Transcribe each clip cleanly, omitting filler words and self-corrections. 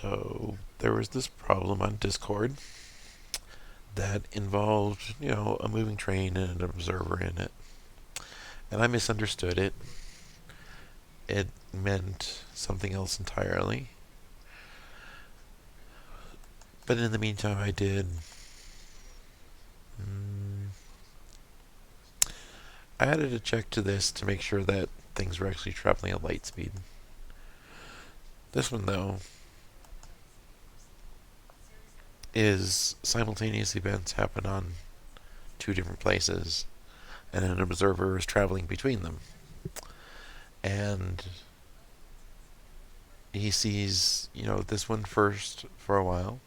So there was this problem on Discord that involved, a moving train and an observer in it. And I misunderstood it. It meant something else entirely. But in the meantime, I did. Mm, I added a check to this to make sure that things were actually traveling at light speed. This one, though, is simultaneous events happen on two different places, and an observer is traveling between them. And he sees, this one first for a while,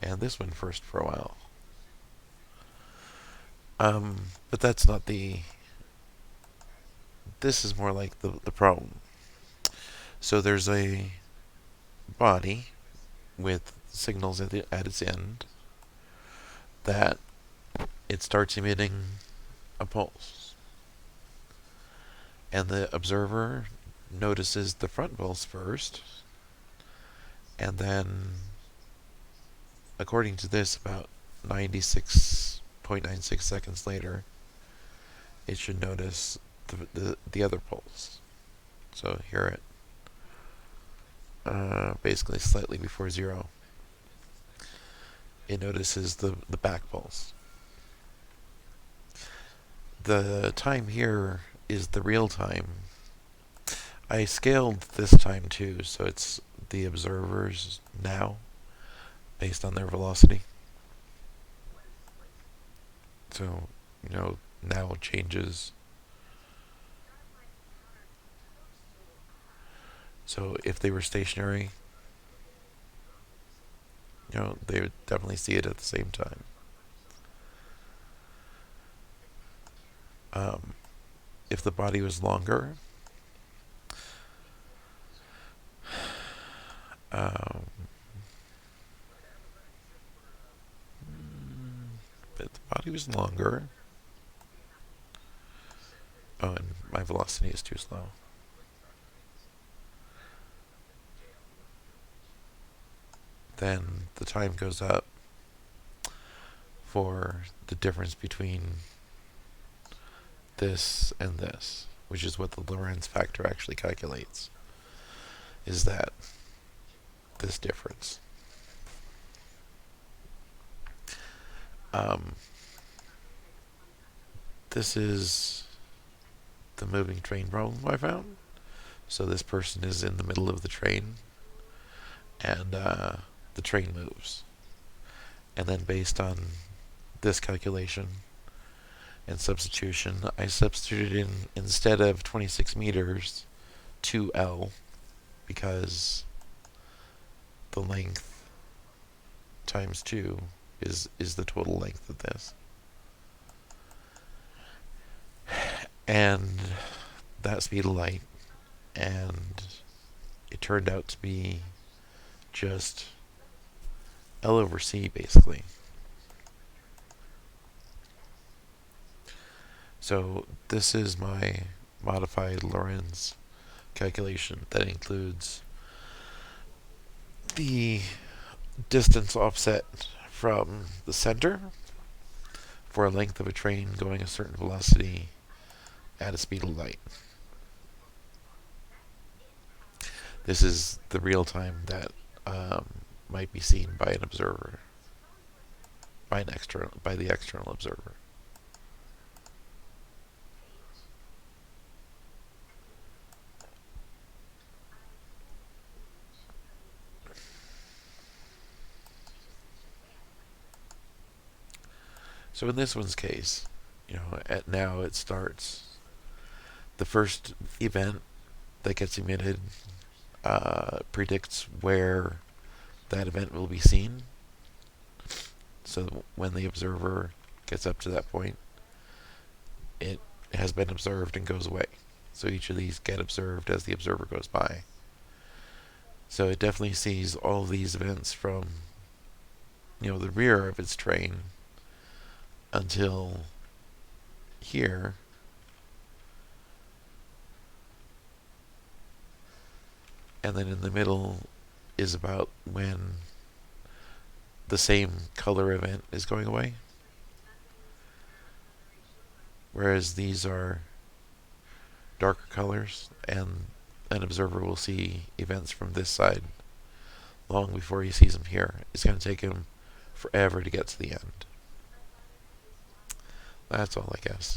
and this one first for a while. But that's not the. This is more like the problem. So there's a body with signals at its end that it starts emitting a pulse. And the observer notices the front pulse first, and then, according to this, about 96.96 seconds later, it should notice the other pulse. So hear it. Basically slightly before zero. It notices the back pulse. The time here is the real time. I scaled this time too, so it's the observers now based on their velocity. So, now changes. So if they were stationary, they would definitely see it at the same time. Um, if the body was longer, um, if the body was longer, oh, and my velocity is too slow. Then the time goes up for the difference between this and this, which is what the Lorentz factor actually calculates, is that this difference. Um, this is the moving train problem I found. So this person is in the middle of the train, and the train moves. And then based on this calculation and substitution, I substituted in, instead of 26 meters, 2L, because the length times 2 is the total length of this. And that speed of light, and it turned out to be just L over C, basically. So this is my modified Lorentz calculation that includes the distance offset from the center for a length of a train going a certain velocity at a speed of light. This is the real time that might be seen by an observer, by the external observer. So in this one's case, at now it starts. The first event that gets emitted predicts where that event will be seen. So when the observer gets up to that point, it has been observed and goes away. So each of these get observed as the observer goes by. So it definitely sees all of these events from, the rear of its train until here. And then in the middle, is about when the same color event is going away, whereas these are darker colors, and an observer will see events from this side long before he sees them here. It's going to take him forever to get to the end. That's all, I guess.